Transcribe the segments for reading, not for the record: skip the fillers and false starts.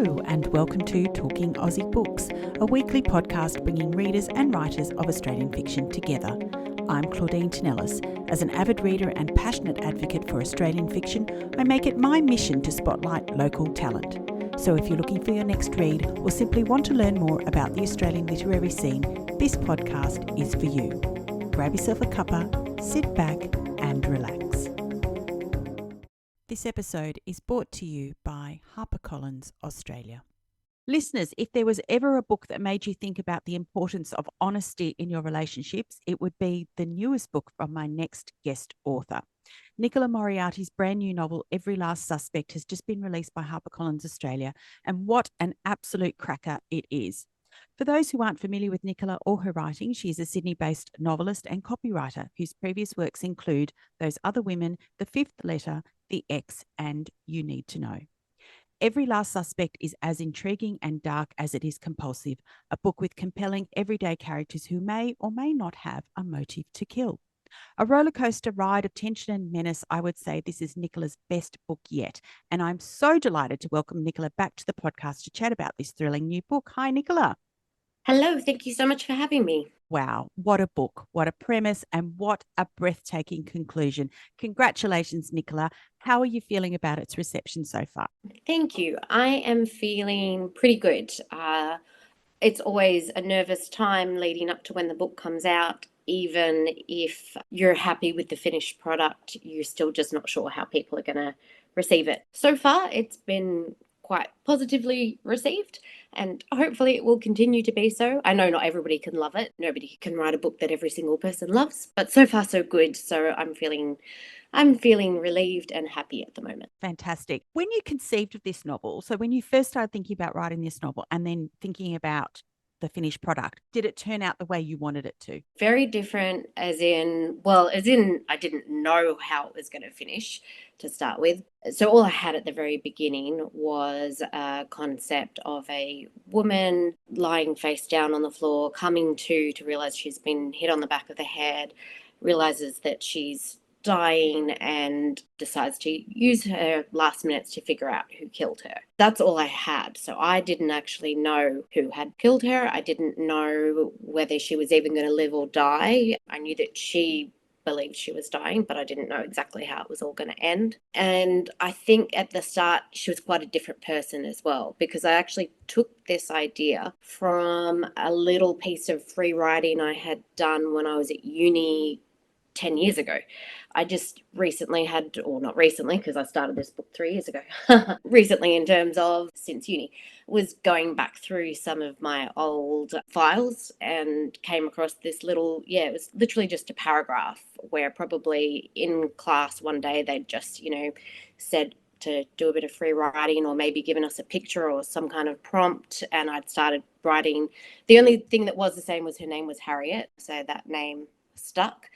Hello and welcome to Talking Aussie Books, a weekly podcast bringing readers and writers of Australian fiction together. I'm Claudine Tinellis. As an avid reader and passionate advocate for Australian fiction, I make it my mission to spotlight local talent. So if you're looking for your next read or simply want to learn more about the Australian literary scene, this podcast is for you. Grab yourself a cuppa, sit back and relax. This episode is brought to you by HarperCollins Australia. Listeners, if there was ever a book that made you think about the importance of honesty in your relationships, it would be the newest book from my next guest author. Nicola Moriarty's brand new novel, Every Last Suspect, has just been released by HarperCollins Australia, and what an absolute cracker it is. For those who aren't familiar with Nicola or her writing, she is a Sydney-based novelist and copywriter whose previous works include Those Other Women, The Fifth Letter, The Ex, and You Need to Know. Every Last Suspect is as intriguing and dark as it is compulsive, a book with compelling everyday characters who may or may not have a motive to kill. A rollercoaster ride of tension and menace, I would say this is Nicola's best book yet. And I'm so delighted to welcome Nicola back to the podcast to chat about this thrilling new book. Hi, Nicola. Hello, thank you so much for having me. Wow, what a book, what a premise, and what a breathtaking conclusion. Congratulations, Nicola. How are you feeling about its reception so far? Thank you. I am feeling pretty good. It's always a nervous time leading up to when the book comes out. Even if you're happy with the finished product, you're still just not sure how people are going to receive it. So far, it's been quite positively received, and hopefully it will continue to be so. I know not everybody can love it. Nobody can write a book that every single person loves, but so far so good. So I'm feeling relieved and happy at the moment. Fantastic. When you conceived of this novel, so when you first started thinking about writing this novel and then thinking about the finished product, did it turn out the way you wanted it to? Very different, as in I didn't know how it was going to finish to start with. So all I had at the very beginning was a concept of a woman lying face down on the floor, coming to realize she's been hit on the back of the head, realizes that she's dying and decides to use her last minutes to figure out who killed her. That's all I had. So I didn't actually know who had killed her. I didn't know whether she was even going to live or die. I knew that she believed she was dying, but I didn't know exactly how it was all going to end. And I think at the start, she was quite a different person as well, because I actually took this idea from a little piece of free writing I had done when I was at uni 10 years ago. I just recently had, or not recently, because I started this book 3 years ago, recently in terms of since uni, was going back through some of my old files and came across this little, it was literally just a paragraph where probably in class one day they'd just, said to do a bit of free writing or maybe given us a picture or some kind of prompt, and I'd started writing. The only thing that was the same was her name was Harriet, so that name stuck.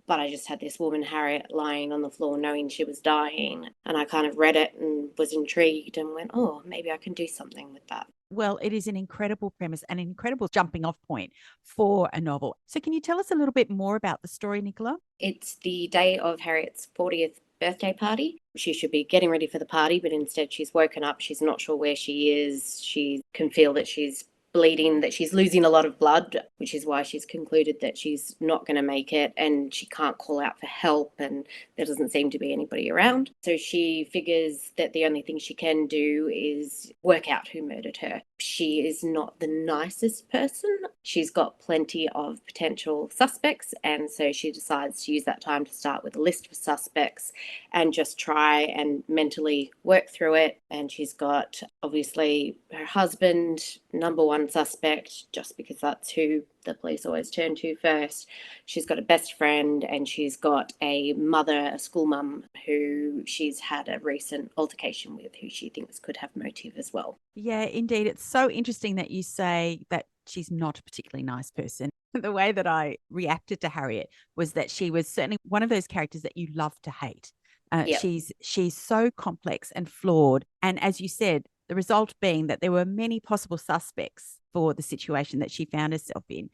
But I just had this woman, Harriet, lying on the floor knowing she was dying. And I kind of read it and was intrigued and went, oh, maybe I can do something with that. Well, it is an incredible premise, an incredible jumping off point for a novel. So can you tell us a little bit more about the story, Nicola? It's the day of Harriet's 40th birthday party. She should be getting ready for the party, but instead she's woken up. She's not sure where she is. She can feel that she's bleeding, that she's losing a lot of blood, which is why she's concluded that she's not going to make it, and she can't call out for help, and there doesn't seem to be anybody around. So she figures that the only thing she can do is work out who murdered her. She is not the nicest person. She's got plenty of potential suspects, and so she decides to use that time to start with a list of suspects and just try and mentally work through it. And she's got obviously her husband, number one suspect, just because that's who the police always turn to first. She's got a best friend, and she's got a mother, a school mum, who she's had a recent altercation with, who she thinks could have motive as well. Yeah, indeed. It's so interesting that you say that she's not a particularly nice person. The way that I reacted to Harriet was that she was certainly one of those characters that you love to hate. Yep. She's so complex and flawed. And as you said, the result being that there were many possible suspects for the situation that she found herself in.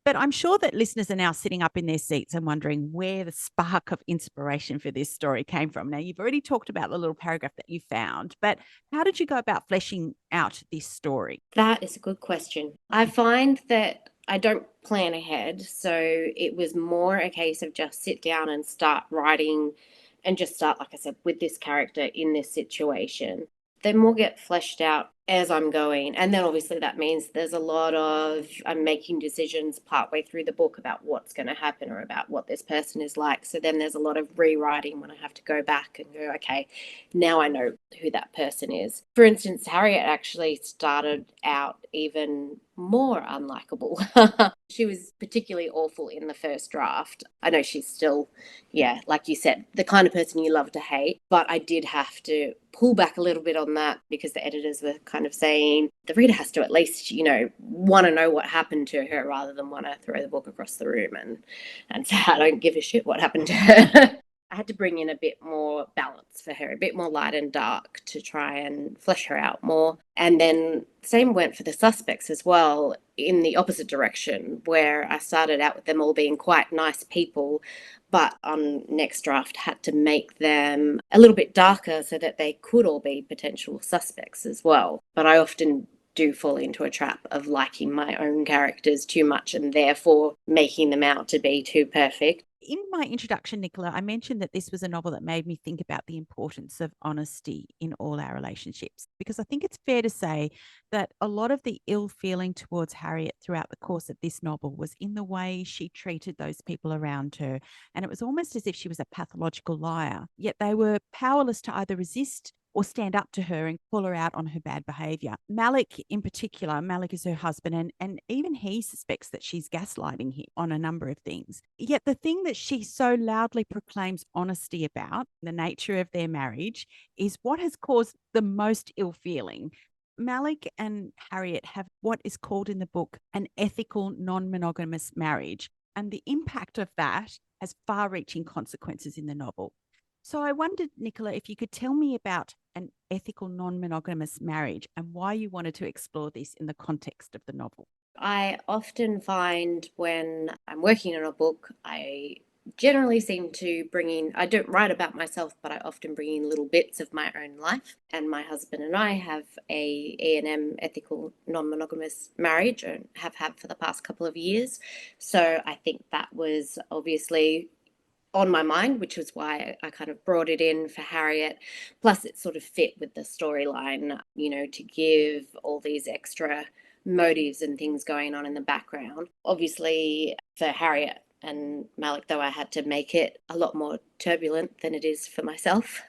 But I'm sure that listeners are now sitting up in their seats and wondering where the spark of inspiration for this story came from. Now, you've already talked about the little paragraph that you found, but how did you go about fleshing out this story? That is a good question. I find that I don't plan ahead. So it was more a case of just sit down and start writing and just start, like I said, with this character in this situation. Then we'll get fleshed out as I'm going. And then obviously that means there's a lot of I'm making decisions partway through the book about what's going to happen or about what this person is like. So then there's a lot of rewriting when I have to go back and go, okay, now I know who that person is. For instance, Harriet actually started out even more unlikable. She was particularly awful in the first draft. I know she's still, yeah, like you said, the kind of person you love to hate, but I did have to pull back a little bit on that because the editors were kind of saying the reader has to at least, want to know what happened to her rather than want to throw the book across the room and say, I don't give a shit what happened to her. I had to bring in a bit more balance for her, a bit more light and dark to try and flesh her out more. And then same went for the suspects as well in the opposite direction, where I started out with them all being quite nice people, but on next draft had to make them a little bit darker so that they could all be potential suspects as well. But I often do fall into a trap of liking my own characters too much and therefore making them out to be too perfect. In my introduction, Nicola, I mentioned that this was a novel that made me think about the importance of honesty in all our relationships, because I think it's fair to say that a lot of the ill feeling towards Harriet throughout the course of this novel was in the way she treated those people around her. And it was almost as if she was a pathological liar, yet they were powerless to either resist or stand up to her and call her out on her bad behavior. Malik, in particular, Malik is her husband, and even he suspects that she's gaslighting him on a number of things. Yet the thing that she so loudly proclaims honesty about, the nature of their marriage, is what has caused the most ill feeling. Malik and Harriet have what is called in the book an ethical non monogamous marriage, and the impact of that has far reaching consequences in the novel. So I wondered, Nicola, if you could tell me about an ethical non monogamous marriage and why you wanted to explore this in the context of the novel. I often find when I'm working on a book, I generally seem to bring in, I don't write about myself, but I often bring in little bits of my own life. And my husband and I have a E&M ethical non-monogamous marriage and have had for the past couple of years. So I think that was obviously on my mind, which was why I kind of brought it in for Harriet. Plus, it sort of fit with the storyline, to give all these extra motives and things going on in the background. Obviously, for Harriet and Malik, though, I had to make it a lot more turbulent than it is for myself.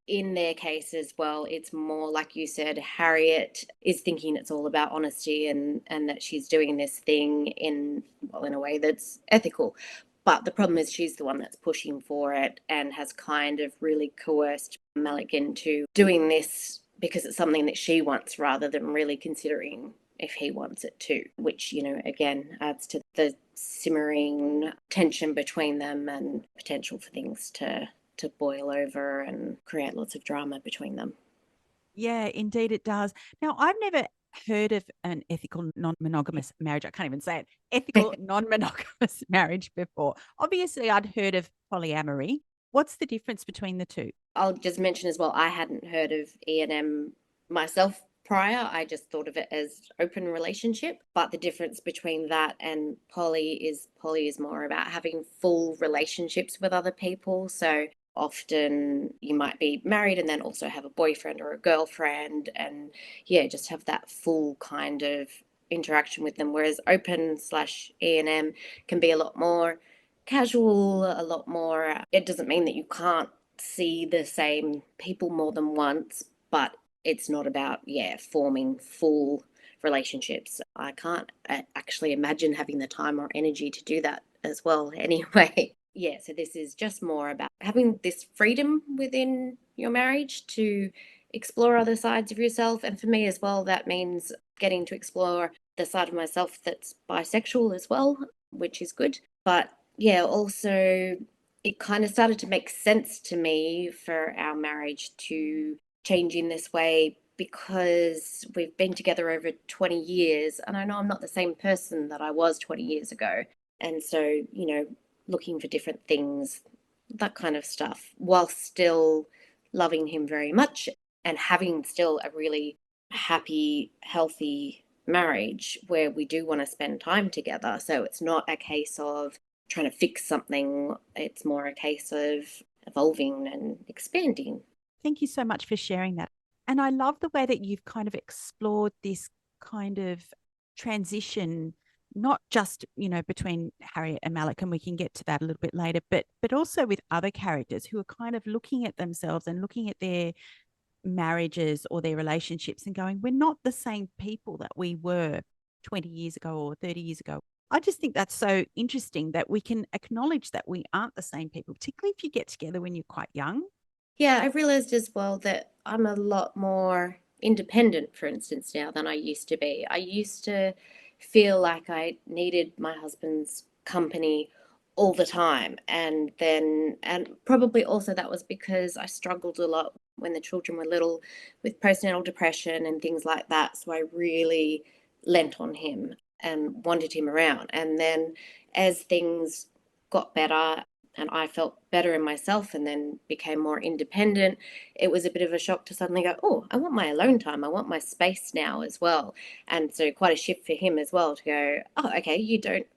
In their case as well, it's more like you said, Harriet is thinking it's all about honesty and that she's doing this thing in a way that's ethical. But the problem is she's the one that's pushing for it and has kind of really coerced Malik into doing this because it's something that she wants rather than really considering if he wants it too, which, again, adds to the simmering tension between them and potential for things to boil over and create lots of drama between them. Yeah, indeed it does. Now, I've never heard of an ethical non-monogamous marriage. I can't even say it. Ethical non-monogamous marriage before. Obviously, I'd heard of polyamory. What's the difference between the two? I'll just mention as well, I hadn't heard of E&M myself prior. I just thought of it as open relationship. But the difference between that and poly is more about having full relationships with other people. So often you might be married and then also have a boyfriend or a girlfriend and just have that full kind of interaction with them. Whereas open slash E&M can be a lot more casual, a lot more, it doesn't mean that you can't see the same people more than once, but it's not about, forming full relationships. I can't actually imagine having the time or energy to do that as well anyway. So this is just more about having this freedom within your marriage to explore other sides of yourself. And for me as well, that means getting to explore the side of myself that's bisexual as well, which is good. But also it kind of started to make sense to me for our marriage to change in this way because we've been together over 20 years, and I know I'm not the same person that I was 20 years ago. And so, looking for different things, that kind of stuff, while still loving him very much and having still a really happy, healthy marriage where we do want to spend time together. So it's not a case of trying to fix something, it's more a case of evolving and expanding. Thank you so much for sharing that. And I love the way that you've kind of explored this kind of transition, not just, between Harriet and Malik, and we can get to that a little bit later, but also with other characters who are kind of looking at themselves and looking at their marriages or their relationships and going, we're not the same people that we were 20 years ago or 30 years ago. I just think that's so interesting that we can acknowledge that we aren't the same people, particularly if you get together when you're quite young. Yeah, I realized as well that I'm a lot more independent, for instance, now than I used to be. I used to feel like I needed my husband's company all the time. And probably also that was because I struggled a lot when the children were little with postnatal depression and things like that. So I really lent on him and wanted him around. And then as things got better and I felt better in myself and then became more independent, it was a bit of a shock to suddenly go, oh, I want my alone time. I want my space now as well. And so quite a shift for him as well to go, oh, okay, you don't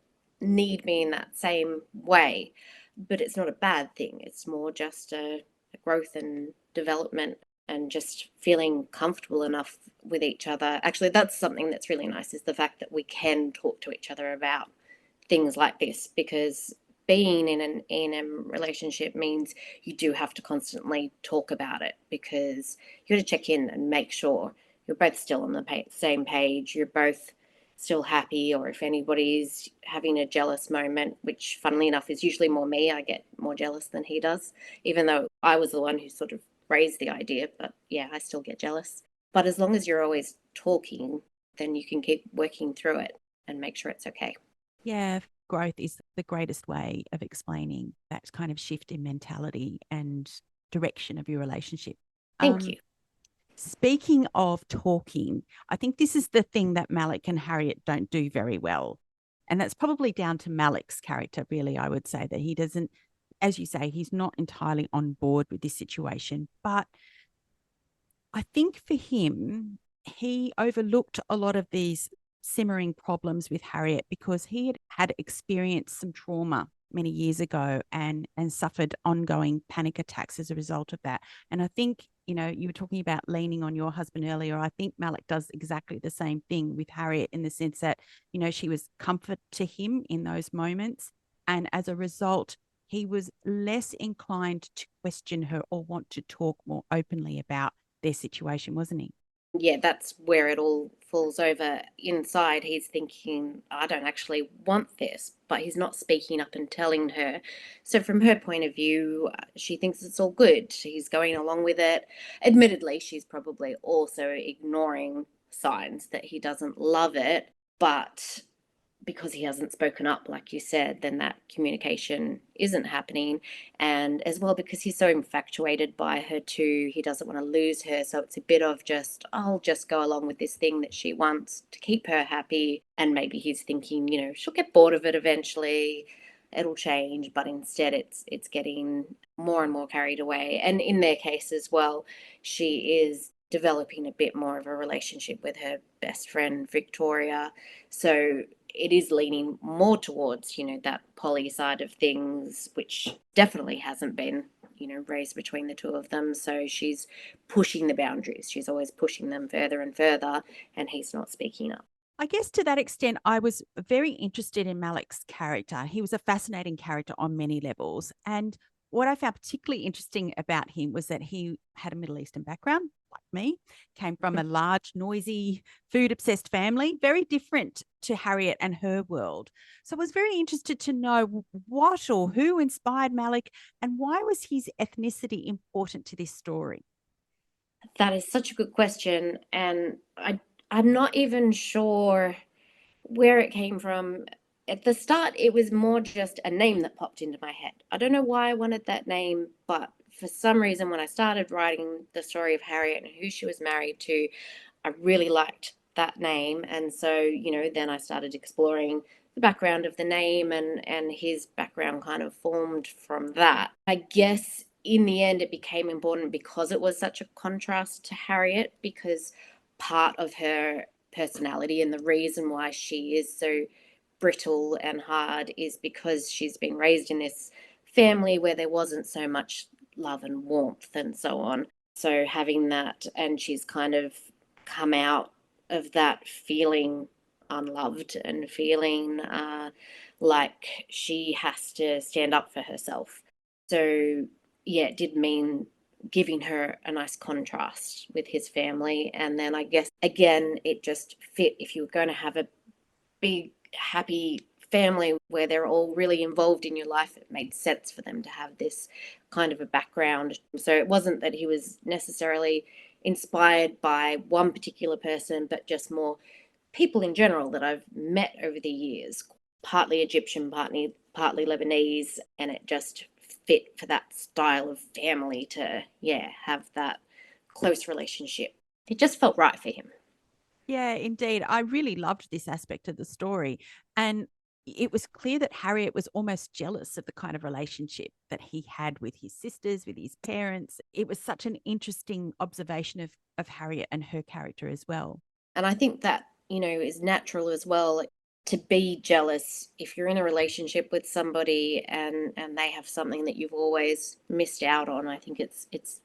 need me in that same way. But it's not a bad thing. It's more just a growth and development and just feeling comfortable enough with each other. Actually, that's something that's really nice is the fact that we can talk to each other about things like this, because being in an E&M relationship means you do have to constantly talk about it, because you got to check in and make sure you're both still on the same page, you're both still happy, or if anybody's having a jealous moment, which funnily enough is usually more me, I get more jealous than he does, even though I was the one who sort of raised the idea, but yeah, I still get jealous. But as long as you're always talking, then you can keep working through it and make sure it's okay. Yeah, growth is the greatest way of explaining that kind of shift in mentality and direction of your relationship. Thank you. Speaking of talking, I think this is the thing that Malik and Harriet don't do very well. And that's probably down to Malik's character, really. I would say that he doesn't, as you say, he's not entirely on board with this situation. But I think for him, he overlooked a lot of these simmering problems with Harriet because he had experienced some trauma many years ago and suffered ongoing panic attacks as a result of that. And I think, you were talking about leaning on your husband earlier. I think Malik does exactly the same thing with Harriet in the sense that, she was comfort to him in those moments. And as a result, he was less inclined to question her or want to talk more openly about their situation, wasn't he? Yeah, that's where it all falls over. Inside, he's thinking, I don't actually want this, but he's not speaking up and telling her. So, from her point of view, she thinks it's all good. She's going along with it. Admittedly, she's probably also ignoring signs that he doesn't love it, but because he hasn't spoken up, like you said, then that communication isn't happening. And as well, because he's so infatuated by her too, he doesn't want to lose her. So it's a bit of just, I'll just go along with this thing that she wants to keep her happy. And maybe he's thinking, she'll get bored of it eventually. It'll change, but instead it's getting more and more carried away. And in their case as well, she is developing a bit more of a relationship with her best friend Victoria. So it is leaning more towards, that poly side of things, which definitely hasn't been, raised between the two of them. So she's pushing the boundaries. She's always pushing them further and further, and he's not speaking up. I guess to that extent, I was very interested in Malik's character. He was a fascinating character on many levels. And what I found particularly interesting about him was that he had a Middle Eastern background, like me, came from a large, noisy, food obsessed family, very different to Harriet and her world. So I was very interested to know what or who inspired Malik and why was his ethnicity important to this story? That is such a good question. And I'm not even sure where it came from. At the start, it was more just a name that popped into my head. I don't know why I wanted that name, but for some reason, when I started writing the story of Harriet and who she was married to, I really liked that name. And so, then I started exploring the background of the name, and his background kind of formed from that. I guess in the end, it became important because it was such a contrast to Harriet, because part of her personality and the reason why she is so brittle and hard is because she's been raised in this family where there wasn't so much love and warmth and so on. So having that, and she's kind of come out of that feeling unloved and feeling like she has to stand up for herself. So, yeah, it did mean giving her a nice contrast with his family. And then I guess, again, it just fit. If you were going to have a big, happy family where they're all really involved in your life, it made sense for them to have this kind of a background. So it wasn't that he was necessarily inspired by one particular person, but just more people in general that I've met over the years, partly Egyptian, partly Lebanese, and it just fit for that style of family to, yeah, have that close relationship. It just felt right for him. Yeah, indeed. I really loved this aspect of the story. And it was clear that Harriet was almost jealous of the kind of relationship that he had with his sisters, with his parents. It was such an interesting observation of Harriet and her character as well. And I think that, is natural as well to be jealous if you're in a relationship with somebody and they have something that you've always missed out on. I think it's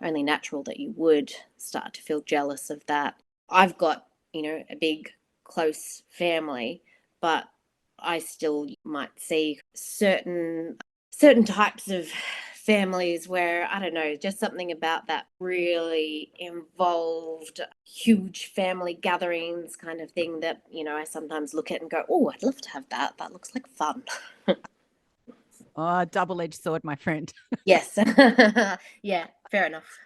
only natural that you would start to feel jealous of that. I've got, a big close family, but I still might see certain types of families where, I don't know, just something about that really involved huge family gatherings kind of thing that, I sometimes look at and go, oh, I'd love to have that. That looks like fun. Oh, double-edged sword, my friend. Yes. Yeah, fair enough.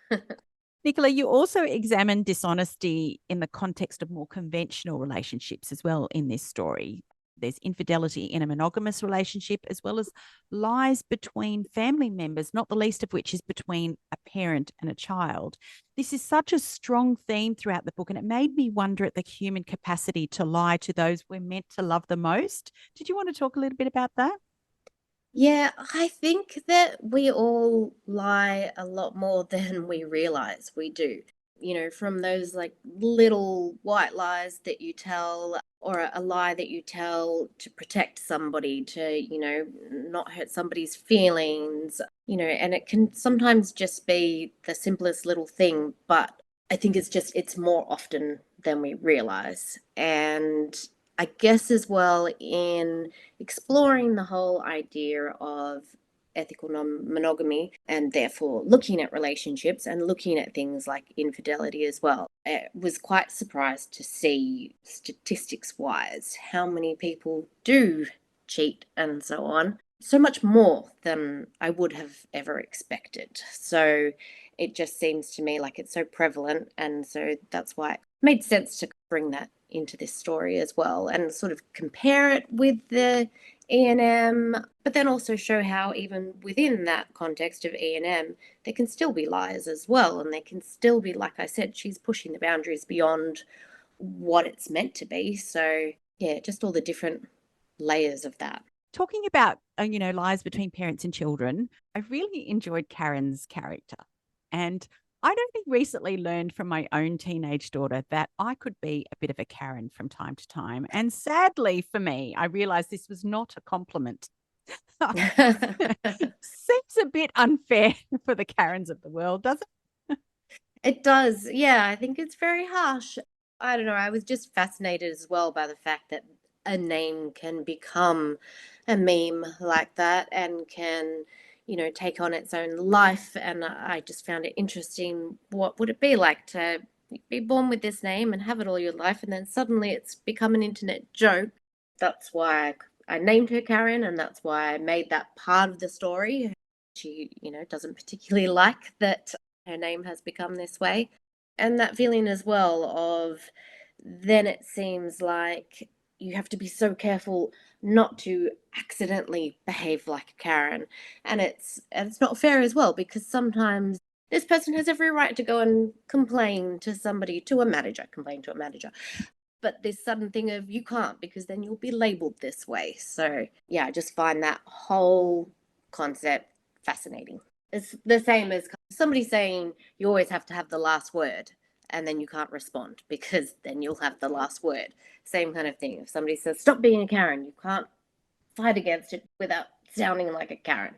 Nicola, you also examine dishonesty in the context of more conventional relationships as well in this story. There's infidelity in a monogamous relationship, as well as lies between family members, not the least of which is between a parent and a child. This is such a strong theme throughout the book, and it made me wonder at the human capacity to lie to those we're meant to love the most. Did you want to talk a little bit about that? Yeah, I think that we all lie a lot more than we realize we do. From those like little white lies that you tell, or a lie that you tell to protect somebody, to, not hurt somebody's feelings, and it can sometimes just be the simplest little thing, but I think it's more often than we realize. And I guess as well, in exploring the whole idea of ethical non-monogamy and therefore looking at relationships and looking at things like infidelity as well, I was quite surprised to see statistics wise how many people do cheat and so on, so much more than I would have ever expected. So it just seems to me like it's so prevalent, and so that's why it made sense to bring that into this story as well, and sort of compare it with the E&M, but then also show how even within that context of E&M, there can still be lies as well, and there can still be, like I said, she's pushing the boundaries beyond what it's meant to be. So yeah, just all the different layers of that. Talking about, lies between parents and children, I really enjoyed Karen's character. And I'd only recently learned from my own teenage daughter that I could be a bit of a Karen from time to time. And sadly for me, I realized this was not a compliment. Seems a bit unfair for the Karens of the world, doesn't it? It does. Yeah, I think it's very harsh. I don't know. I was just fascinated as well by the fact that a name can become a meme like that and can, take on its own life. And I just found it interesting. What would it be like to be born with this name and have it all your life, and then suddenly it's become an internet joke? That's why I named her Karen, and that's why I made that part of the story. She, doesn't particularly like that her name has become this way. And that feeling as well of, then it seems like you have to be so careful not to accidentally behave like a Karen. And it's not fair as well, because sometimes this person has every right to go and complain to somebody, complain to a manager. But this sudden thing of you can't, because then you'll be labeled this way. So yeah, I just find that whole concept fascinating. It's the same as somebody saying you always have to have the last word, and then you can't respond because then you'll have the last word. Same kind of thing. If somebody says stop being a Karen, you can't fight against it without sounding like a Karen.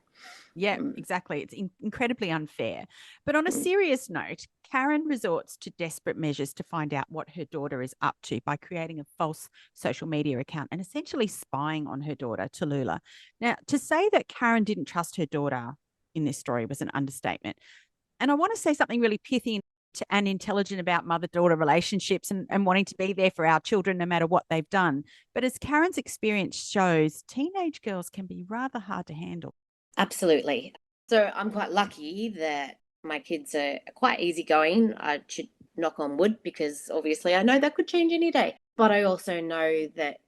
Yeah, exactly. It's incredibly unfair. But on a serious note, Karen resorts to desperate measures to find out what her daughter is up to by creating a false social media account and essentially spying on her daughter, Tallulah. Now, to say that Karen didn't trust her daughter in this story was an understatement. And I want to say something really pithy and intelligent about mother-daughter relationships and wanting to be there for our children no matter what they've done. But as Karen's experience shows, teenage girls can be rather hard to handle. Absolutely. So I'm quite lucky that my kids are quite easygoing. I should knock on wood, because obviously I know that could change any day. But I also know that,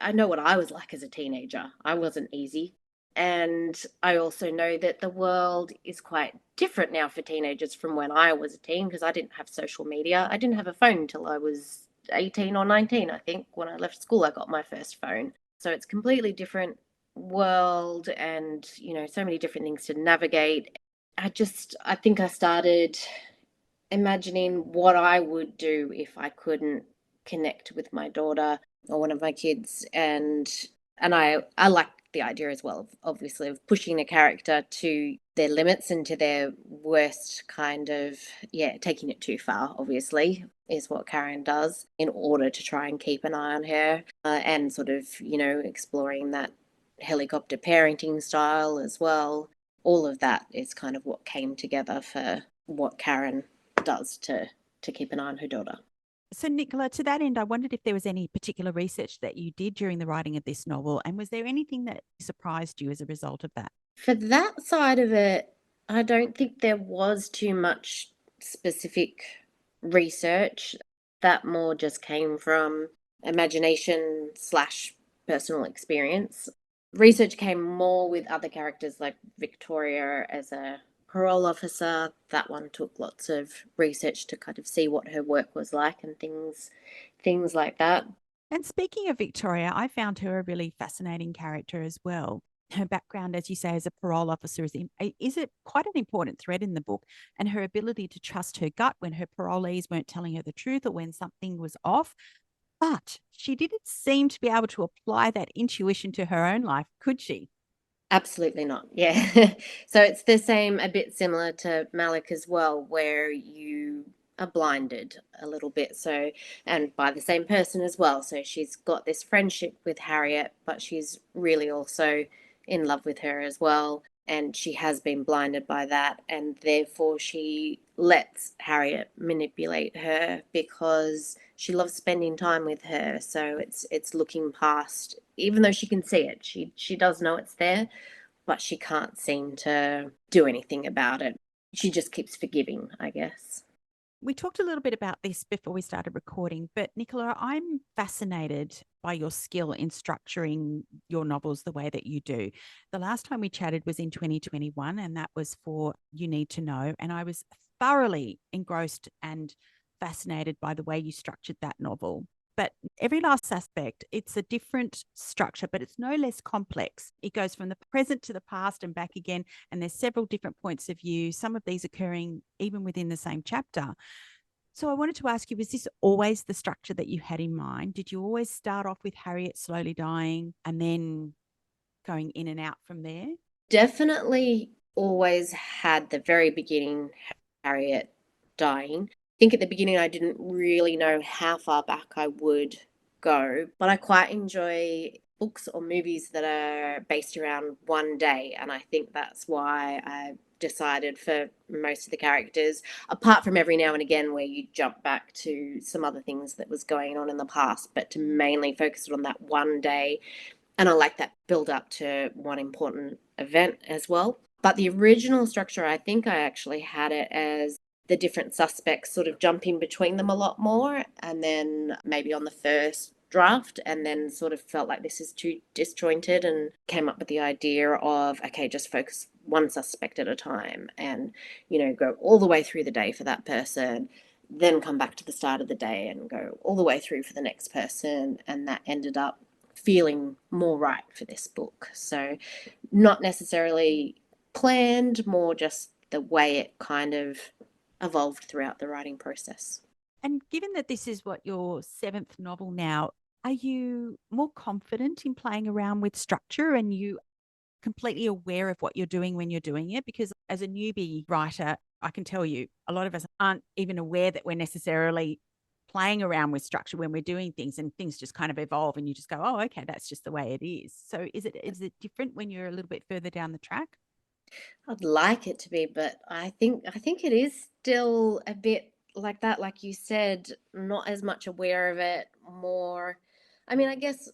I know what I was like as a teenager. I wasn't easy. And I also know that the world is quite different now for teenagers from when I was a teen, because I didn't have social media. I didn't have a phone until I was 18 or 19, I think. When I left school, I got my first phone. So it's completely different world, and so many different things to navigate. I think I started imagining what I would do if I couldn't connect with my daughter or one of my kids. And I like the idea as well, of obviously, of pushing the character to their limits and to their worst kind of, taking it too far, obviously, is what Karen does in order to try and keep an eye on her, and sort of, exploring that helicopter parenting style as well. All of that is kind of what came together for what Karen does to keep an eye on her daughter. So, Nicola, to that end, I wondered if there was any particular research that you did during the writing of this novel, and was there anything that surprised you as a result of that? For that side of it, I don't think there was too much specific research. That more just came from imagination slash personal experience. Research came more with other characters, like Victoria as a parole officer. That one took lots of research to kind of see what her work was like and things like that. And speaking of Victoria, I found her a really fascinating character as well. Her background, as you say, as a parole officer is quite an important thread in the book, and her ability to trust her gut when her parolees weren't telling her the truth or when something was off. But she didn't seem to be able to apply that intuition to her own life, could she? Absolutely not. Yeah. So it's the same, a bit similar to Malik as well, where you are blinded a little bit. So, and by the same person as well. So she's got this friendship with Harriet, but she's really also in love with her as well. And she has been blinded by that. And therefore, she lets Harriet manipulate her because she loves spending time with her. So it's looking past, even though she can see it, she does know it's there, but she can't seem to do anything about it. She just keeps forgiving, I guess. We talked a little bit about this before we started recording, but Nicola, I'm fascinated by your skill in structuring your novels the way that you do. The last time we chatted was in 2021, and that was for You Need to Know. And I was thoroughly engrossed and fascinated by the way you structured that novel. But every last aspect, it's a different structure, but it's no less complex. It goes from the present to the past and back again, and there's several different points of view, some of these occurring even within the same chapter. So I wanted to ask you, was this always the structure that you had in mind? Did you always start off with Harriet slowly dying and then going in and out from there? Definitely always had the very beginning Harriet dying. I think at the beginning I didn't really know how far back I would go, but I quite enjoy books or movies that are based around one day, and I think that's why I decided for most of the characters, apart from every now and again where you jump back to some other things that was going on in the past, but to mainly focus on that one day. And I like that build up to one important event as well. But the original structure, I think I actually had it as the different suspects sort of jumping between them a lot more. And then maybe on the first draft, and then sort of felt like this is too disjointed, and came up with the idea of, okay, just focus one suspect at a time, and go all the way through the day for that person, then come back to the start of the day and go all the way through for the next person. And that ended up feeling more right for this book. So not necessarily planned, more just the way it kind of evolved throughout the writing process. And given that this is what your seventh novel now, are you more confident in playing around with structure, and you completely aware of what you're doing when you're doing it? Because as a newbie writer, I can tell you a lot of us aren't even aware that we're necessarily playing around with structure when we're doing things, and things just kind of evolve and you just go, oh, okay, that's just the way it is. So is it different when you're a little bit further down the track? I'd like it to be, but I think it is still a bit like that, like you said, not as much aware of it, more. I mean, I guess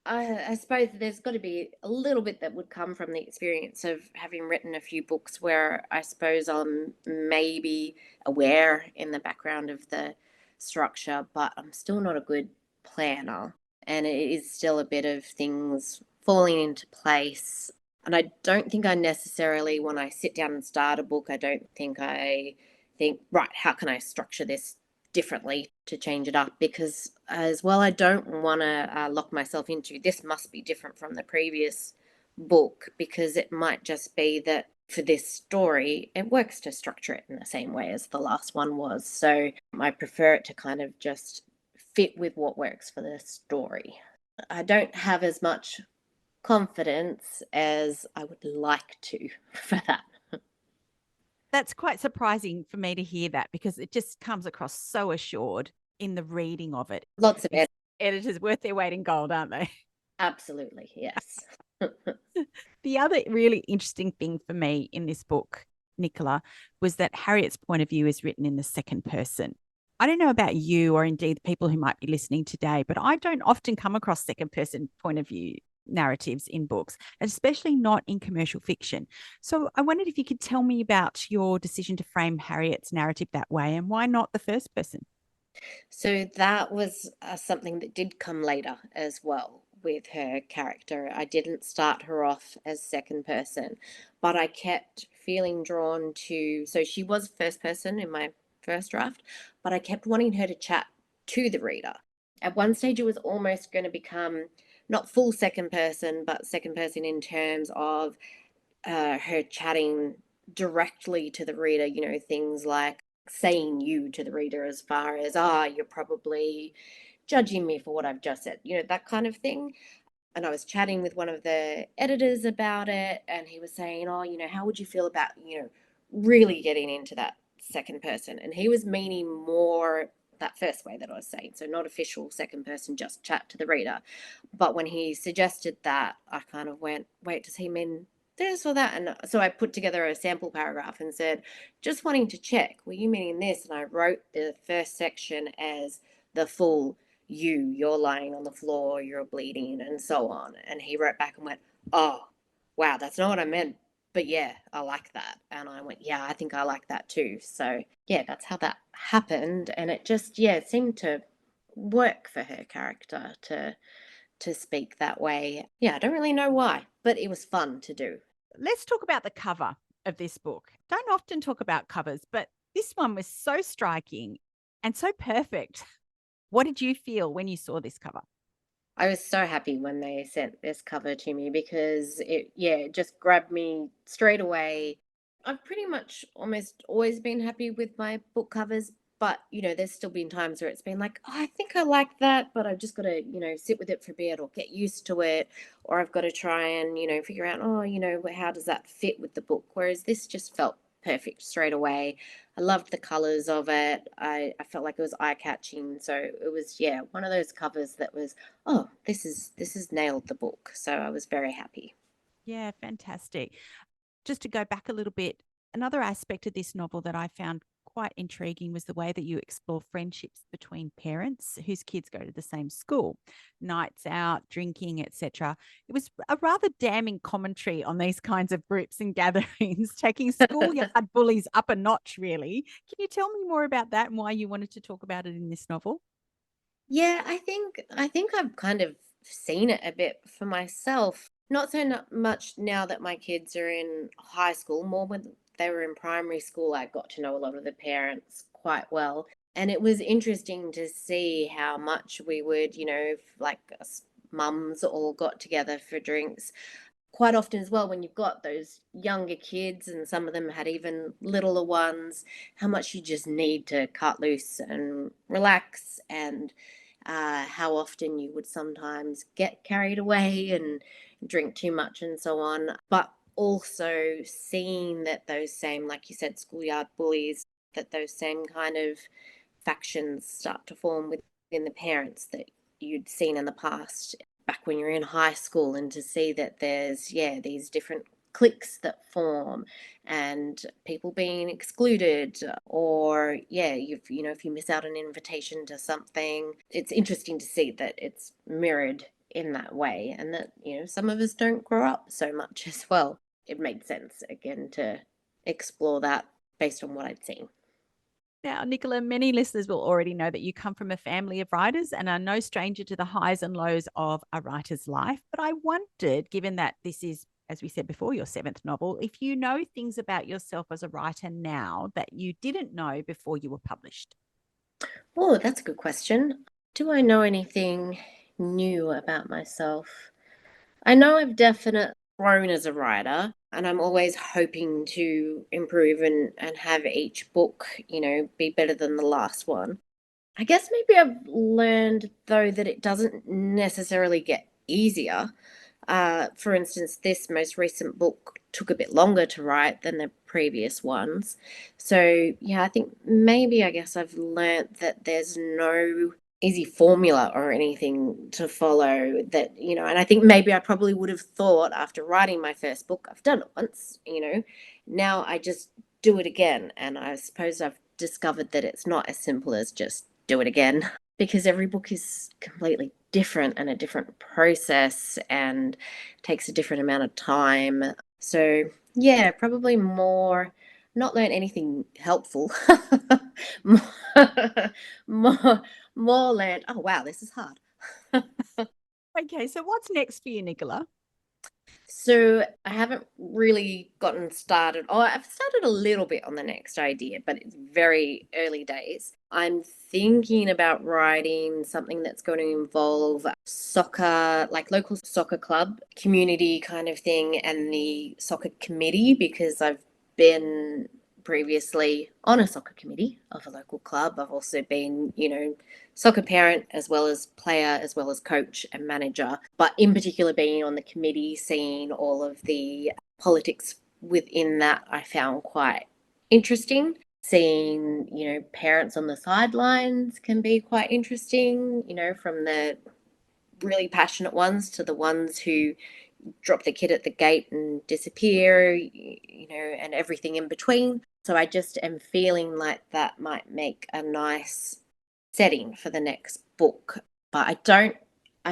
I suppose there's got to be a little bit that would come from the experience of having written a few books where I suppose I'm maybe aware in the background of the structure, but I'm still not a good planner. And it is still a bit of things falling into place. And I don't think I necessarily, when I sit down and start a book, I don't think I think, right, how can I structure this differently to change it up? Because as well, I don't want to lock myself into this must be different from the previous book, because it might just be that for this story, it works to structure it in the same way as the last one was. So I prefer it to kind of just fit with what works for the story. I don't have as much confidence as I would like to for that. That's quite surprising for me to hear that, because it just comes across so assured in the reading of it. Lots of It's editors worth their weight in gold, aren't they? absolutely, yes. The other really interesting thing for me in this book, Nicola, was that Harriet's point of view is written in the second person. I don't know about you, or indeed the people who might be listening today, but I don't often come across second person point of view narratives in books, especially not in commercial fiction. So I wondered if you could tell me about your decision to frame Harriet's narrative that way, and why not the first person? So that was something that did come later as well with her character. I didn't start her off as second person, but I kept feeling drawn to. So she was first person in my first draft, but I kept wanting her to chat to the reader. At one stage, it was almost going to become not full second person, but second person in terms of her chatting directly to the reader, things like saying you to the reader, as far as, you're probably judging me for what I've just said, that kind of thing. And I was chatting with one of the editors about it, and he was saying, how would you feel about, really getting into that second person? And he was meaning more that first way that I was saying. So not official second person, just chat to the reader. But when he suggested that, I kind of went, wait, does he mean this or that? And so I put together a sample paragraph and said, just wanting to check, were you meaning this? And I wrote the first section as the full you're lying on the floor, you're bleeding, and so on. And he wrote back and went, oh, wow, that's not what I meant. But yeah, I like that. And I went, yeah, I think I like that too. So yeah, that's how that happened. And it just, yeah, it seemed to work for her character to speak that way. Yeah, I don't really know why, but it was fun to do. Let's talk about the cover of this book. Don't often talk about covers, but this one was so striking and so perfect. What did you feel when you saw this cover? I was so happy when they sent this cover to me, because it just grabbed me straight away. I've pretty much almost always been happy with my book covers, but there's still been times where it's been like, oh, I think I like that, but I've just got to, sit with it for a bit or get used to it, or I've got to try and, figure out, oh, how does that fit with the book? Whereas this just felt perfect straight away. I loved the colors of it. I felt like it was eye catching. So it was, yeah, one of those covers that was, oh, this is nailed the book. So I was very happy. Yeah, fantastic. Just to go back a little bit, another aspect of this novel that I found quite intriguing was the way that you explore friendships between parents whose kids go to the same school, nights out, drinking, etc. It was a rather damning commentary on these kinds of groups and gatherings, taking schoolyard bullies up a notch, really. Can you tell me more about that and why you wanted to talk about it in this novel? Yeah, I think I've kind of seen it a bit for myself. Not so much now that my kids are in high school, more when they were in primary school, I got to know a lot of the parents quite well. And it was interesting to see how much we would, like us mums all got together for drinks quite often as well when you've got those younger kids and some of them had even littler ones, how much you just need to cut loose and relax, and how often you would sometimes get carried away and drink too much and so on. But also seeing that those same, like you said, schoolyard bullies, that those same kind of factions start to form within the parents that you'd seen in the past back when you're in high school, and to see that there's, yeah, these different cliques that form and people being excluded, or yeah, if you miss out an invitation to something, it's interesting to see that it's mirrored in that way, and that some of us don't grow up so much as well. It made sense again to explore that based on what I'd seen. Now, Nicola, many listeners will already know that you come from a family of writers and are no stranger to the highs and lows of a writer's life. But I wondered, given that this is, as we said before, your seventh novel, if you know things about yourself as a writer now that you didn't know before you were published. Oh, that's a good question. Do I know anything new about myself? I know I've definitely grown as a writer, and I'm always hoping to improve and have each book, be better than the last one. I guess maybe I've learned, though, that it doesn't necessarily get easier. For instance, this most recent book took a bit longer to write than the previous ones. So, yeah, I think maybe I guess I've learnt that there's no easy formula or anything to follow, that, and I think maybe I probably would have thought after writing my first book, I've done it once, now I just do it again. And I suppose I've discovered that it's not as simple as just do it again, because every book is completely different and a different process and takes a different amount of time. So, yeah, probably more, not learn anything helpful. more, more, more learn, oh, wow, this is hard. Okay, so what's next for you, Nicola? So I haven't really gotten started. Oh, I've started a little bit on the next idea, but it's very early days. I'm thinking about writing something that's going to involve soccer, like local soccer club, community kind of thing, and the soccer committee, because I've been previously on a soccer committee of a local club. I've also been, soccer parent as well as player, as well as coach and manager, but in particular being on the committee, seeing all of the politics within that, I found quite interesting. Seeing, parents on the sidelines can be quite interesting, from the really passionate ones to the ones who drop the kid at the gate and disappear, and everything in between. So I just am feeling like that might make a nice setting for the next book. But I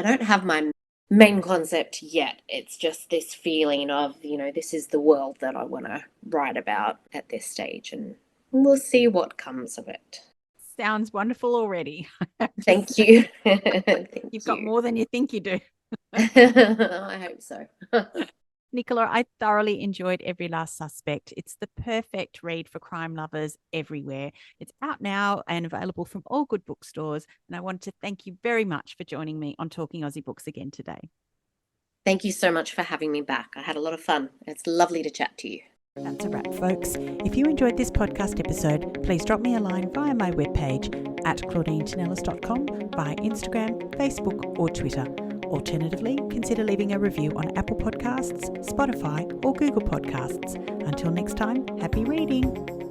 don't have my main concept yet. It's just this feeling of, this is the world that I want to write about at this stage, and we'll see what comes of it. Sounds wonderful already. Thank you. Thank You've got you. more than you think you do. I hope so. Nicola, I thoroughly enjoyed Every Last Suspect. It's the perfect read for crime lovers everywhere. It's out now and available from all good bookstores. And I want to thank you very much for joining me on Talking Aussie Books again today. Thank you so much for having me back. I had a lot of fun. It's lovely to chat to you. That's a wrap, folks. If you enjoyed this podcast episode, please drop me a line via my webpage at claudinetinellis.com, via Instagram, Facebook, or Twitter. Alternatively, consider leaving a review on Apple Podcasts, Spotify, or Google Podcasts. Until next time, happy reading.